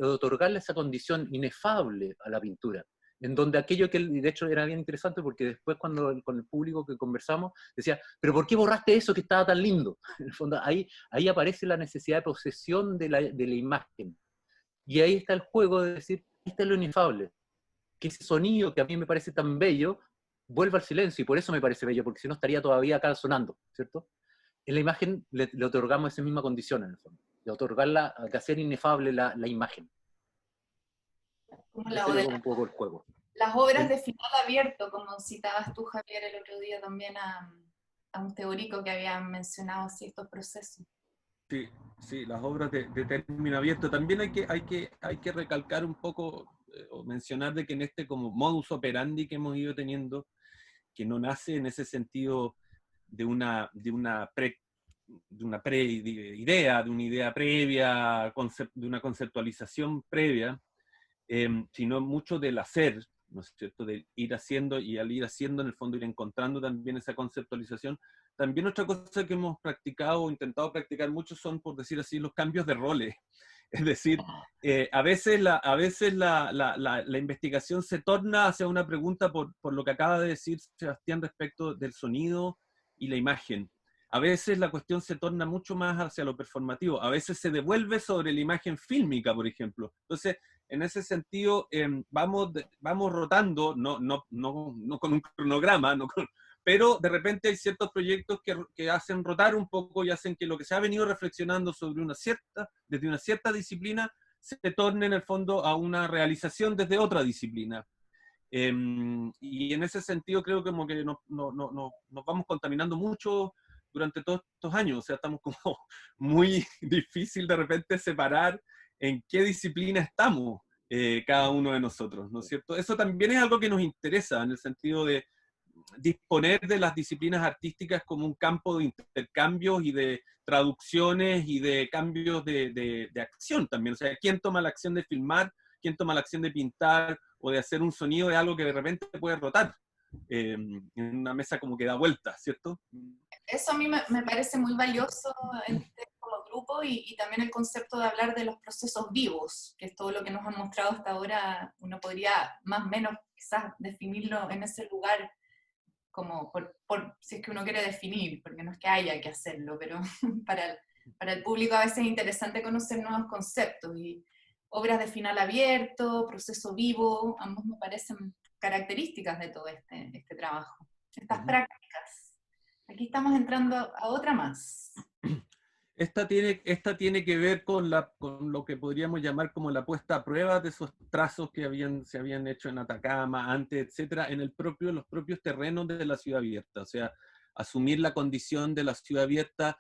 otorgarle esa condición inefable a la pintura, en donde aquello que, de hecho, era bien interesante, porque después con el público que conversamos, decía, pero ¿por qué borraste eso que estaba tan lindo? En el fondo, ahí aparece la necesidad de posesión de la imagen. Y ahí está el juego de decir, este es lo inefable, que ese sonido que a mí me parece tan bello, vuelva al silencio, y por eso me parece bello, porque si no estaría todavía acá sonando, ¿cierto? En la imagen le otorgamos esa misma condición, en el fondo, de otorgarla, de hacer inefable la imagen. Como un poco el juego. Las obras de final abierto, como citabas tú, Javier, el otro día también a un teórico que había mencionado así estos procesos. Sí, las obras de término abierto. También hay que recalcar un poco, o mencionar de que en este como modus operandi que hemos ido teniendo, que no nace en ese sentido de una idea previa, de una conceptualización previa, sino mucho del hacer, ¿no es cierto?, de ir haciendo, y al ir haciendo, en el fondo, ir encontrando también esa conceptualización. También otra cosa que hemos practicado o intentado practicar mucho son, por decir así, los cambios de roles. Es decir, a veces la investigación se torna hacia una pregunta por lo que acaba de decir Sebastián respecto del sonido y la imagen. A veces la cuestión se torna mucho más hacia lo performativo. A veces se devuelve sobre la imagen fílmica, por ejemplo. Entonces, en ese sentido, vamos rotando, no con un cronograma, pero de repente hay ciertos proyectos que hacen rotar un poco y hacen que lo que se ha venido reflexionando desde una cierta disciplina se torne en el fondo a una realización desde otra disciplina. Y en ese sentido creo como que nos vamos contaminando mucho durante todos estos años. O sea, estamos como muy difícil de repente separar en qué disciplina estamos cada uno de nosotros, ¿no es cierto? Eso también es algo que nos interesa en el sentido de disponer de las disciplinas artísticas como un campo de intercambios y de traducciones y de cambios de acción también. O sea, ¿quién toma la acción de filmar? ¿Quién toma la acción de pintar o de hacer un sonido de algo que de repente puede rotar en una mesa como que da vueltas, ¿cierto? Eso a mí me parece muy valioso como grupo y también el concepto de hablar de los procesos vivos, que es todo lo que nos han mostrado hasta ahora. Uno podría más o menos quizás definirlo en ese lugar como si es que uno quiere definir, porque no es que haya que hacerlo, pero para el público a veces es interesante conocer nuevos conceptos, y obras de final abierto, proceso vivo, ambos me parecen características de todo este trabajo, estas prácticas. Aquí estamos entrando a otra más. Esta tiene que ver con lo que podríamos llamar como la puesta a prueba de esos trazos que se habían hecho en Atacama, antes, etcétera, en los propios terrenos de la ciudad abierta. O sea, asumir la condición de la ciudad abierta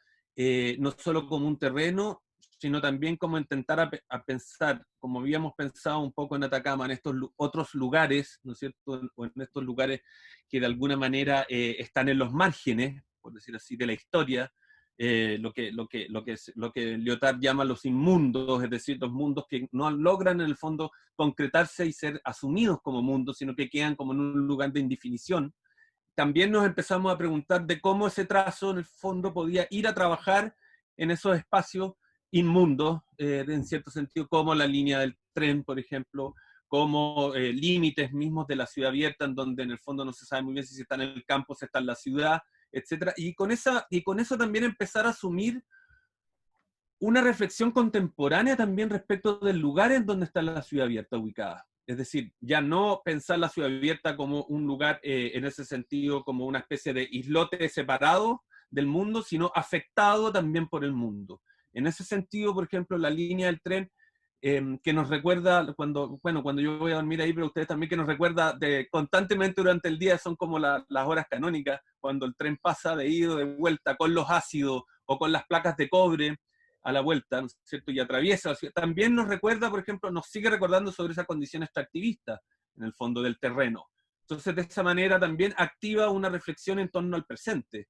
no solo como un terreno, sino también como intentar a pensar, como habíamos pensado un poco en Atacama, en estos otros lugares, ¿no es cierto?, o en estos lugares que de alguna manera están en los márgenes, por decir así, de la historia, lo que Lyotard llama los inmundos, es decir, los mundos que no logran en el fondo concretarse y ser asumidos como mundos, sino que quedan como en un lugar de indefinición. También nos empezamos a preguntar de cómo ese trazo en el fondo podía ir a trabajar en esos espacios inmundos, en cierto sentido, como la línea del tren, por ejemplo, como límites mismos de la ciudad abierta, en donde en el fondo no se sabe muy bien si está en el campo, si está en la ciudad, etcétera, y con eso también empezar a asumir una reflexión contemporánea también respecto del lugar en donde está la ciudad abierta ubicada. Es decir, ya no pensar la ciudad abierta como un lugar, en ese sentido, como una especie de islote separado del mundo, sino afectado también por el mundo. En ese sentido, por ejemplo, la línea del tren, que nos recuerda, cuando yo voy a dormir ahí, pero ustedes también, que nos recuerda constantemente durante el día, son como las horas canónicas, cuando el tren pasa de ida de vuelta con los ácidos o con las placas de cobre a la vuelta, ¿no es cierto?, y atraviesa. También nos recuerda, por ejemplo, nos sigue recordando sobre esa condición extractivista, en el fondo, del terreno. Entonces, de esa manera también activa una reflexión en torno al presente,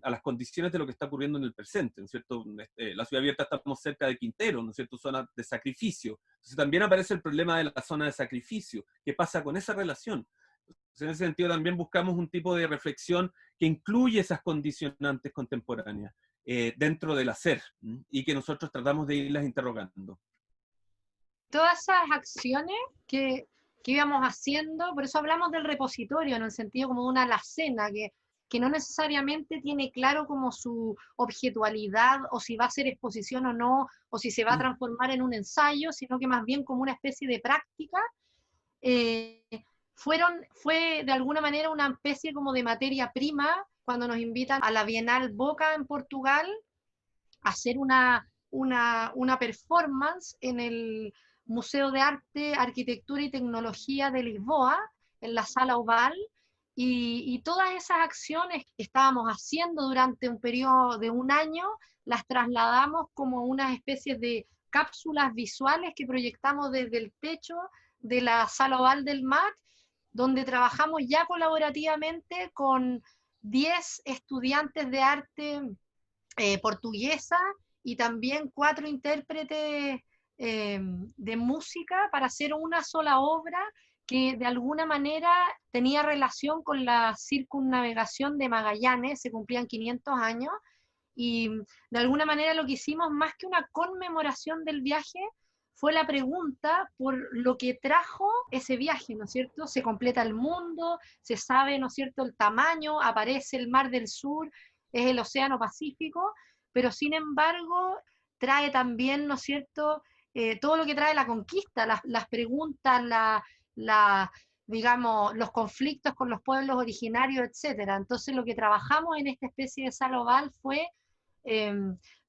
a las condiciones de lo que está ocurriendo en el presente, ¿no es cierto? La ciudad abierta, estamos cerca de Quintero, ¿no es cierto?, zona de sacrificio. Entonces también aparece el problema de la zona de sacrificio. ¿Qué pasa con esa relación? Entonces, en ese sentido también buscamos un tipo de reflexión que incluye esas condicionantes contemporáneas dentro del hacer, y que nosotros tratamos de irlas interrogando. Todas esas acciones que íbamos haciendo, por eso hablamos del repositorio, en el sentido como de una alacena, que no necesariamente tiene claro como su objetualidad, o si va a ser exposición o no, o si se va a transformar en un ensayo, sino que más bien como una especie de práctica, fue de alguna manera una especie como de materia prima cuando nos invitan a la Bienal Boca en Portugal a hacer una performance en el Museo de Arte, Arquitectura y Tecnología de Lisboa, en la Sala Oval, y todas esas acciones que estábamos haciendo durante un periodo de un año, las trasladamos como unas especies de cápsulas visuales que proyectamos desde el techo de la Sala Oval del MAC, donde trabajamos ya colaborativamente con 10 estudiantes de arte portuguesa y también 4 intérpretes de música para hacer una sola obra que de alguna manera tenía relación con la circunnavegación de Magallanes. Se cumplían 500 años, y de alguna manera lo que hicimos, más que una conmemoración del viaje, fue la pregunta por lo que trajo ese viaje, ¿no es cierto? Se completa el mundo, se sabe, ¿no es cierto?, el tamaño, aparece el Mar del Sur, es el Océano Pacífico, pero sin embargo trae también, ¿no es cierto?, todo lo que trae la conquista, las preguntas, digamos, los conflictos con los pueblos originarios, etc. Entonces lo que trabajamos en esta especie de sala oval fue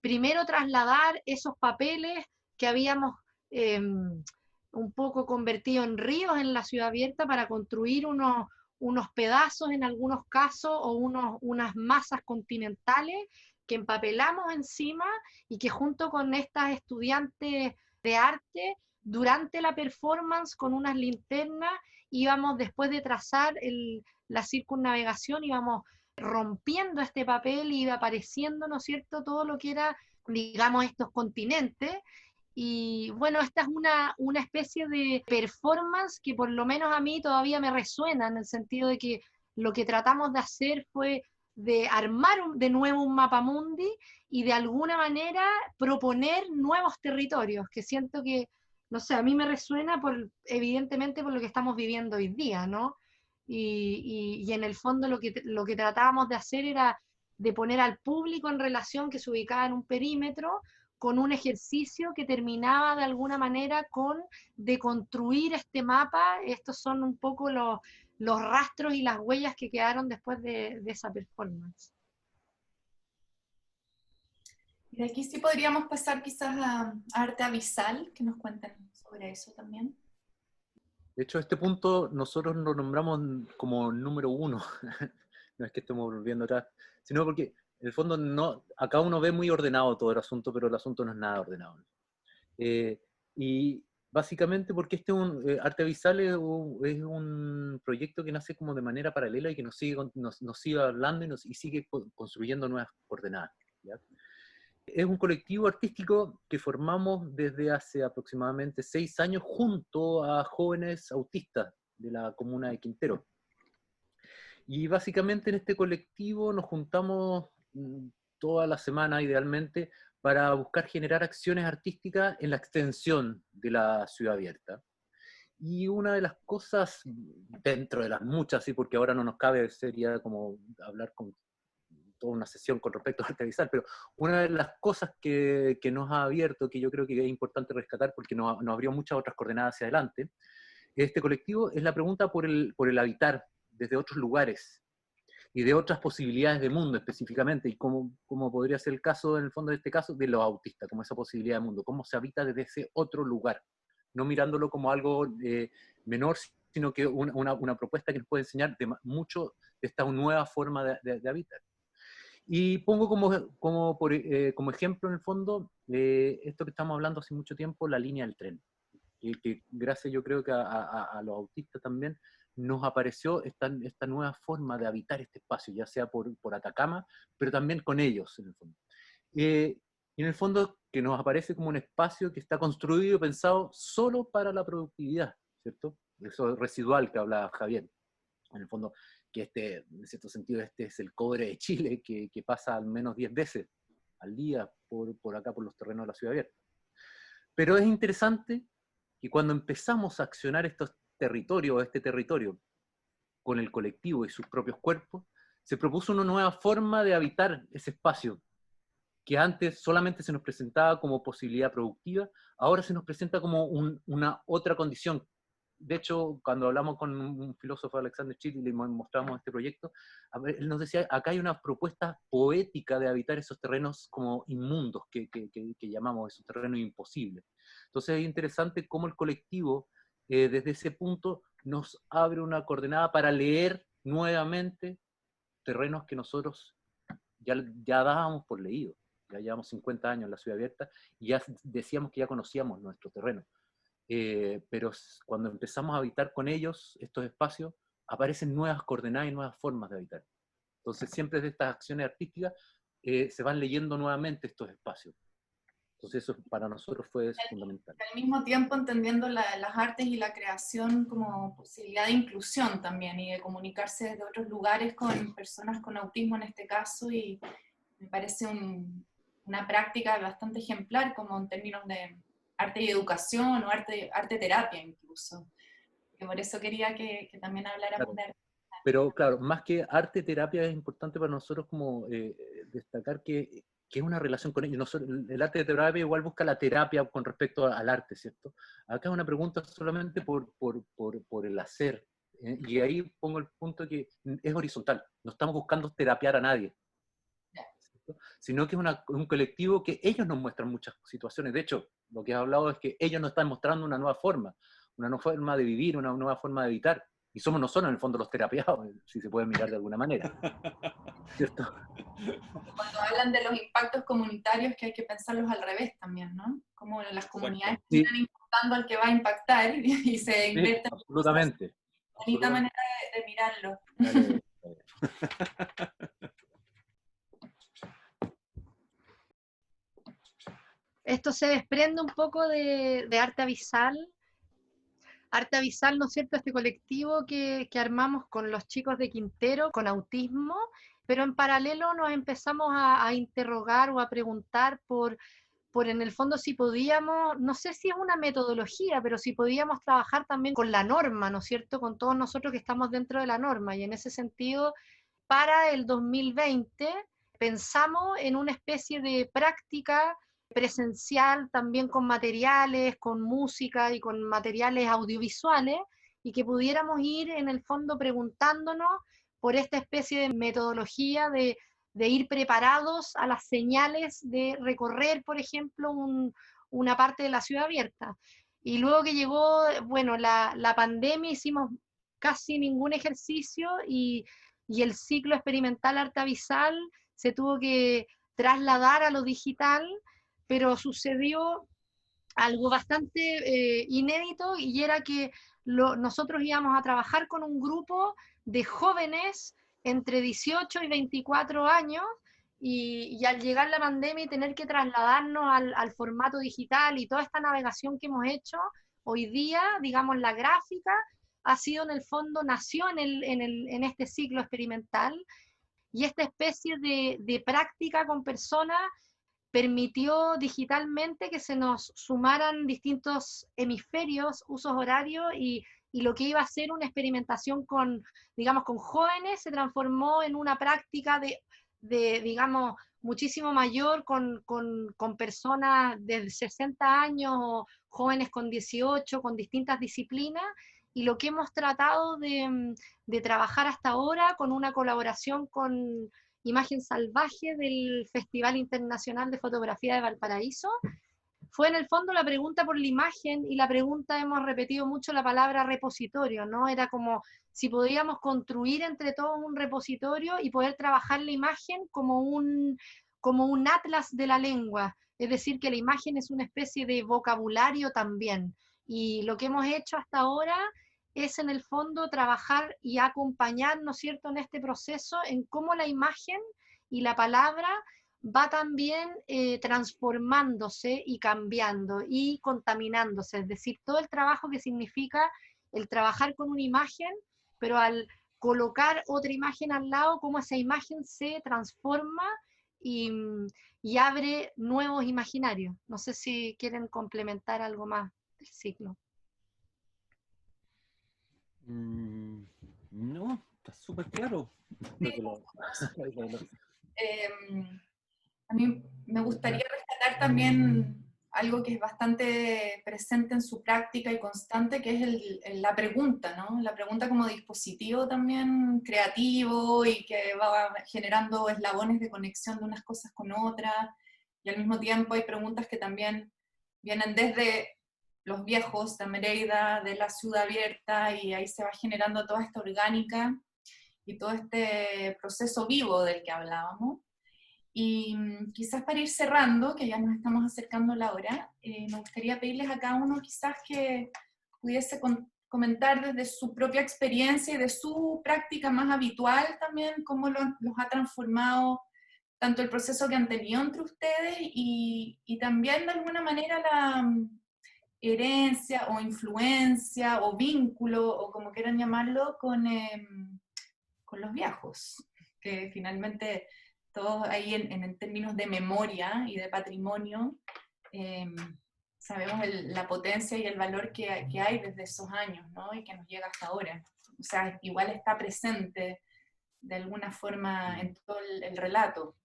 primero trasladar esos papeles que habíamos un poco convertido en ríos en la ciudad abierta para construir unos pedazos en algunos casos o unas masas continentales que empapelamos encima y que junto con estas estudiantes de arte, durante la performance con unas linternas, íbamos después de trazar la circunnavegación, íbamos rompiendo este papel y iba apareciendo, ¿no es cierto?, todo lo que era, digamos, estos continentes. Y bueno, esta es una especie de performance que por lo menos a mí todavía me resuena, en el sentido de que lo que tratamos de hacer fue de armar de nuevo un mapamundi y de alguna manera proponer nuevos territorios, que siento que, no sé, a mí me resuena evidentemente por lo que estamos viviendo hoy día, ¿no? Y en el fondo lo que tratábamos de hacer era de poner al público en relación, que se ubicaba en un perímetro, con un ejercicio que terminaba de alguna manera con deconstruir este mapa. Estos son un poco los rastros y las huellas que quedaron después de esa performance. Y de aquí sí podríamos pasar quizás a arte abisal, que nos cuenten sobre eso también. De hecho, este punto nosotros lo nombramos como número 1, no es que estemos volviendo atrás, sino porque en el fondo acá uno ve muy ordenado todo el asunto, pero el asunto no es nada ordenado. Y básicamente porque Arte Abisal es un proyecto que nace como de manera paralela y que nos sigue hablando y sigue construyendo nuevas coordenadas, ¿ya? Es un colectivo artístico que formamos desde hace aproximadamente 6 años junto a jóvenes autistas de la comuna de Quintero. Y básicamente en este colectivo nos juntamos toda la semana idealmente para buscar generar acciones artísticas en la extensión de la ciudad abierta. Y una de las cosas, dentro de las muchas, sí, porque ahora no nos cabe, sería como hablar con toda una sesión con respecto a arte visual, pero una de las cosas que nos ha abierto, que yo creo que es importante rescatar porque nos abrió muchas otras coordenadas hacia adelante, este colectivo es la pregunta por el habitar desde otros lugares y de otras posibilidades de mundo específicamente, y como podría ser el caso, en el fondo de este caso, de los autistas, como esa posibilidad de mundo, cómo se habita desde ese otro lugar, no mirándolo como algo menor, sino que una propuesta que nos puede enseñar mucho de esta nueva forma de habitar. Y pongo como ejemplo, en el fondo, esto que estamos hablando hace mucho tiempo, la línea del tren, que gracias yo creo que a los autistas también nos apareció esta nueva forma de habitar este espacio, ya sea por Atacama, pero también con ellos, en el fondo. Y en el fondo que nos aparece como un espacio que está construido y pensado solo para la productividad, ¿cierto? Eso residual que hablaba Javier. En el fondo, que en cierto sentido, este es el cobre de Chile, que pasa al menos 10 veces al día por acá, por los terrenos de la ciudad abierta. Pero es interesante que cuando empezamos a accionar este territorio, con el colectivo y sus propios cuerpos, se propuso una nueva forma de habitar ese espacio, que antes solamente se nos presentaba como posibilidad productiva, ahora se nos presenta como una otra condición. De hecho, cuando hablamos con un filósofo, Alexander Chit, y le mostramos este proyecto, él nos decía, acá hay una propuesta poética de habitar esos terrenos como inmundos, que llamamos esos terrenos imposibles. Entonces es interesante cómo el colectivo, desde ese punto, nos abre una coordenada para leer nuevamente terrenos que nosotros ya dábamos por leídos. Ya llevamos 50 años en la ciudad abierta y ya decíamos que ya conocíamos nuestro terreno. Pero cuando empezamos a habitar con ellos estos espacios, aparecen nuevas coordenadas y nuevas formas de habitar. Entonces siempre de estas acciones artísticas se van leyendo nuevamente estos espacios. Entonces eso para nosotros fue fundamental. Al mismo tiempo entendiendo las artes y la creación como posibilidad de inclusión también y de comunicarse desde otros lugares con personas con autismo en este caso, y me parece una práctica bastante ejemplar como en términos de arte y educación, o arte terapia incluso. Y por eso quería que también habláramos de arte. Pero claro, más que arte terapia es importante para nosotros como destacar que es una relación con ellos. El arte de terapia igual busca la terapia con respecto al arte, ¿cierto? Acá es una pregunta solamente por el hacer. Y ahí pongo el punto que es horizontal. No estamos buscando terapiar a nadie, sino que es un colectivo que ellos nos muestran muchas situaciones. De hecho, lo que has hablado es que ellos nos están mostrando una nueva forma de vivir, una nueva forma de habitar. Y somos nosotros en el fondo los terapiados, si se puede mirar de alguna manera, ¿cierto? Cuando hablan de los impactos comunitarios, que hay que pensarlos al revés también, ¿no? Como las comunidades terminan impactando al que va a impactar y se invierte. Sí, absolutamente. Bonita manera de mirarlo. Esto se desprende un poco de Arte Avisal. Arte Avisal, ¿no es cierto?, este colectivo que armamos con los chicos de Quintero con autismo, pero en paralelo nos empezamos a interrogar o a preguntar por en el fondo si podíamos, no sé si es una metodología, pero si podíamos trabajar también con la norma, ¿no es cierto?, con todos nosotros que estamos dentro de la norma. Y en ese sentido, para el 2020 pensamos en una especie de práctica presencial, también con materiales, con música y con materiales audiovisuales, y que pudiéramos ir en el fondo preguntándonos por esta especie de metodología de ir preparados a las señales de recorrer, por ejemplo, una parte de la ciudad abierta. Y luego que llegó, bueno, la pandemia, hicimos casi ningún ejercicio y el ciclo experimental Arte Avisal se tuvo que trasladar a lo digital, pero sucedió algo bastante inédito, y era que nosotros íbamos a trabajar con un grupo de jóvenes entre 18 y 24 años, y al llegar la pandemia y tener que trasladarnos al formato digital y toda esta navegación que hemos hecho, hoy día, digamos, la gráfica ha sido en el fondo, nació en este ciclo experimental, y esta especie de práctica con personas permitió digitalmente que se nos sumaran distintos hemisferios, usos horarios, y lo que iba a ser una experimentación con, digamos, con jóvenes se transformó en una práctica digamos, muchísimo mayor con personas de 60 años o jóvenes con 18, con distintas disciplinas, y lo que hemos tratado de trabajar hasta ahora con una colaboración con Imagen Salvaje del Festival Internacional de Fotografía de Valparaíso, fue en el fondo la pregunta por la imagen, y la pregunta, hemos repetido mucho la palabra repositorio, ¿no? Era como si podíamos construir entre todos un repositorio y poder trabajar la imagen como un atlas de la lengua, es decir, que la imagen es una especie de vocabulario también. Y lo que hemos hecho hasta ahora es en el fondo trabajar y acompañar, ¿no es cierto?, en este proceso, en cómo la imagen y la palabra va también transformándose y cambiando y contaminándose, es decir, todo el trabajo que significa el trabajar con una imagen, pero al colocar otra imagen al lado, cómo esa imagen se transforma y, y abre nuevos imaginarios. No sé si quieren complementar algo más del ciclo. No, está súper claro. A mí me gustaría rescatar también algo que es bastante presente en su práctica y constante, que es la pregunta, ¿no? La pregunta como dispositivo también creativo y que va generando eslabones de conexión de unas cosas con otras, y al mismo tiempo hay preguntas que también vienen desde los viejos de Mereida, de la ciudad abierta, y ahí se va generando toda esta orgánica y todo este proceso vivo del que hablábamos. Y quizás para ir cerrando, que ya nos estamos acercando a la hora, me gustaría pedirles a cada uno quizás que pudiese comentar desde su propia experiencia y de su práctica más habitual también, cómo los ha transformado tanto el proceso que han tenido entre ustedes y también de alguna manera la herencia o influencia o vínculo, o como quieran llamarlo, con los viejos, que finalmente todos ahí en términos de memoria y de patrimonio, sabemos la potencia y el valor que hay desde esos años, ¿no? Y que nos llega hasta ahora. O sea, igual está presente de alguna forma en todo el relato.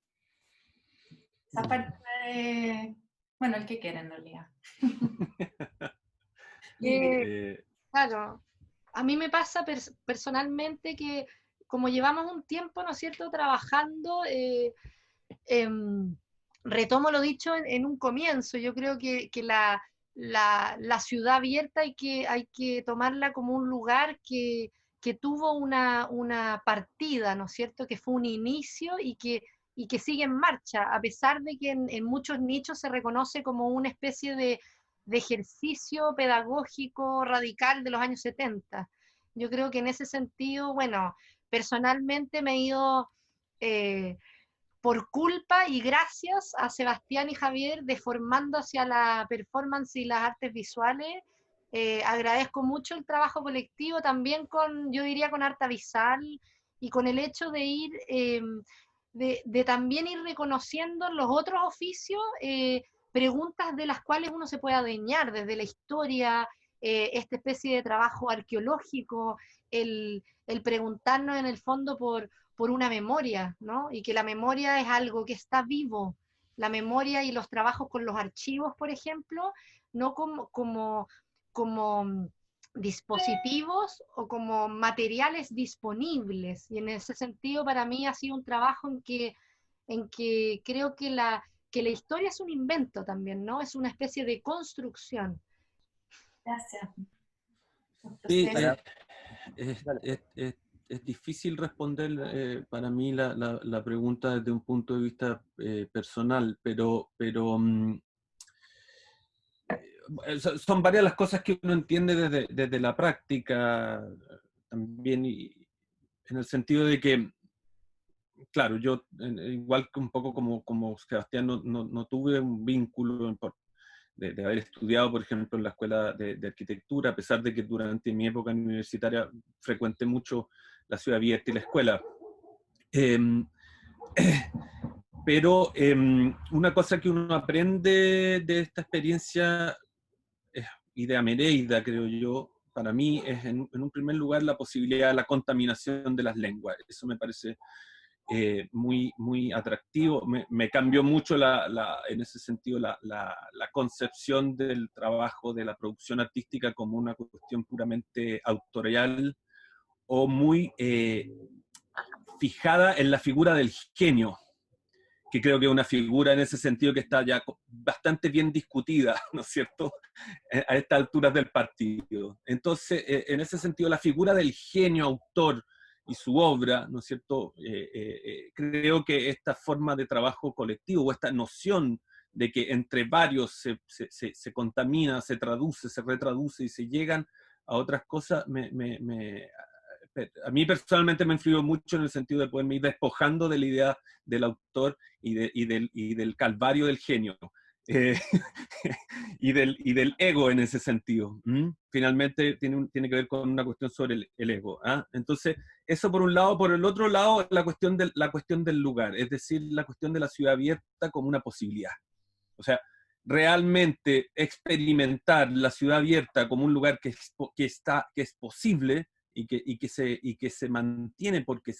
Esa parte, bueno, el que quiera en realidad. Claro, a mí me pasa personalmente que como llevamos un tiempo, ¿no es cierto?, trabajando, retomo lo dicho en un comienzo. Yo creo que la ciudad abierta hay que tomarla como un lugar que tuvo una partida, ¿no es cierto?, que fue un inicio y que sigue en marcha, a pesar de que en muchos nichos se reconoce como una especie de ejercicio pedagógico radical de los años 70. Yo creo que en ese sentido, bueno, personalmente me he ido, por culpa y gracias a Sebastián y Javier, deformando hacia la performance y las artes visuales. Agradezco mucho el trabajo colectivo, también yo diría con Artavisal, y con el hecho de ir, de también ir reconociendo los otros oficios, preguntas de las cuales uno se puede adueñar, desde la historia, esta especie de trabajo arqueológico, el preguntarnos en el fondo por una memoria, ¿no? Y que la memoria es algo que está vivo. La memoria y los trabajos con los archivos, por ejemplo, no como dispositivos o como materiales disponibles. Y en ese sentido, para mí ha sido un trabajo en que creo que la historia es un invento también, ¿no? Es una especie de construcción. Gracias. Sí, Entonces, es difícil responder para mí la pregunta desde un punto de vista personal, pero son varias las cosas que uno entiende desde la práctica también, y en el sentido de que, claro, yo igual que un poco como Sebastián no tuve un vínculo de haber estudiado, por ejemplo, en la escuela de arquitectura, a pesar de que durante mi época universitaria frecuenté mucho la ciudad abierta y la escuela. Pero una cosa que uno aprende de esta experiencia y de Amereida, creo yo, para mí es en un primer lugar la posibilidad de la contaminación de las lenguas. Eso me parece muy, muy atractivo. Me cambió mucho en ese sentido la concepción del trabajo, de la producción artística como una cuestión puramente autorial o muy fijada en la figura del genio, que creo que es una figura en ese sentido que está ya bastante bien discutida, ¿no es cierto?, a estas alturas del partido. Entonces, en ese sentido, la figura del genio autor y su obra, ¿no es cierto?, creo que esta forma de trabajo colectivo o esta noción de que entre varios se contamina, se traduce, se retraduce y se llegan a otras cosas, a mí personalmente me influyó mucho en el sentido de poderme ir despojando de la idea del autor y del calvario del genio. Eh, y del ego en ese sentido. Finalmente tiene que ver con una cuestión sobre el ego. Entonces, eso por un lado. Por el otro lado, la cuestión del lugar, es decir, la cuestión de la ciudad abierta como una posibilidad. O sea, realmente experimentar la ciudad abierta como un lugar que es posible y que se mantiene porque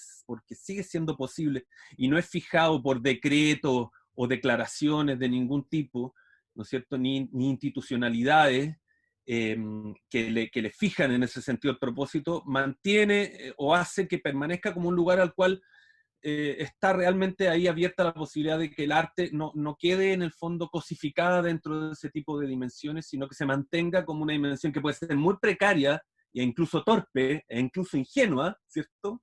sigue siendo posible y no es fijado por decretos o declaraciones de ningún tipo, ¿no es cierto?, ni institucionalidades que le fijan en ese sentido el propósito, mantiene o hace que permanezca como un lugar al cual está realmente ahí abierta la posibilidad de que el arte no quede en el fondo cosificada dentro de ese tipo de dimensiones, sino que se mantenga como una dimensión que puede ser muy precaria e incluso torpe e incluso ingenua, ¿cierto?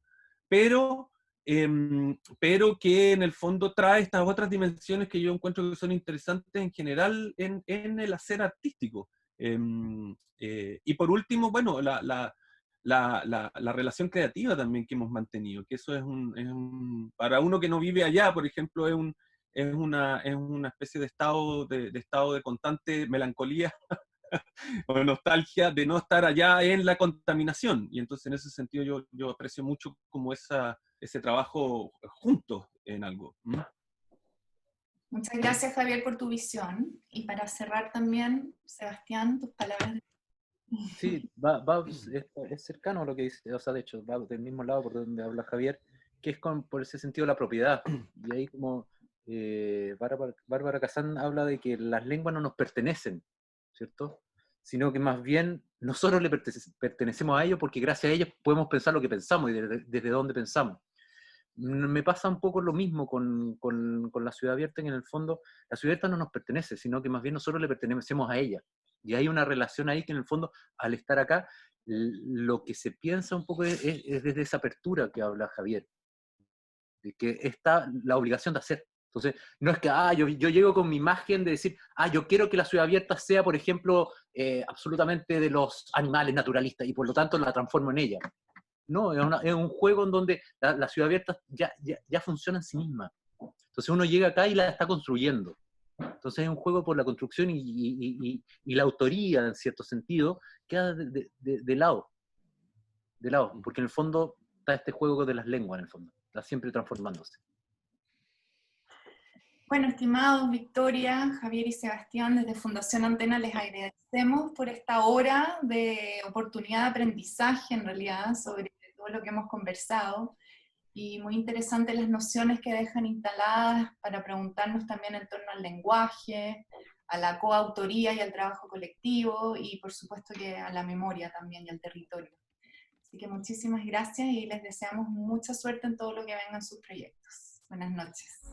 Pero que en el fondo trae estas otras dimensiones que yo encuentro que son interesantes en general en el hacer artístico. Y por último, bueno, la relación creativa también que hemos mantenido, que eso para uno que no vive allá, por ejemplo, es una especie de estado de constante melancolía o nostalgia de no estar allá en la contaminación. Y entonces en ese sentido yo aprecio mucho como ese trabajo juntos en algo. muchas gracias, Javier, por tu visión. Y para cerrar también, Sebastián, tus palabras. Sí, es cercano a lo que dice, o sea, de hecho, va del mismo lado por donde habla Javier, que es por ese sentido la propiedad. Y ahí como Bárbara Kazan habla de que las lenguas no nos pertenecen, ¿cierto? Sino que más bien nosotros le pertenecemos a ellos porque gracias a ellos podemos pensar lo que pensamos y desde dónde pensamos. Me pasa un poco lo mismo con la ciudad abierta, que en el fondo la ciudad abierta no nos pertenece, sino que más bien nosotros le pertenecemos a ella. Y hay una relación ahí que en el fondo, al estar acá, lo que se piensa un poco es desde esa apertura que habla Javier, de que está la obligación de hacer. Entonces, no es que yo llego con mi imagen de decir, yo quiero que la ciudad abierta sea, por ejemplo, absolutamente de los animales naturalistas, y por lo tanto la transformo en ella. No, es un juego en donde la ciudad abierta ya funciona en sí misma. Entonces uno llega acá y la está construyendo. Entonces es un juego por la construcción y la autoría, en cierto sentido, queda de lado. De lado, porque en el fondo está este juego de las lenguas, en el fondo. Está siempre transformándose. Bueno, estimados Victoria, Javier y Sebastián, desde Fundación Antena les agradecemos por esta hora de oportunidad de aprendizaje, en realidad, sobre todo lo que hemos conversado, y muy interesantes las nociones que dejan instaladas para preguntarnos también en torno al lenguaje, a la coautoría y al trabajo colectivo, y por supuesto que a la memoria también y al territorio. Así que muchísimas gracias y les deseamos mucha suerte en todo lo que vengan sus proyectos. Buenas noches.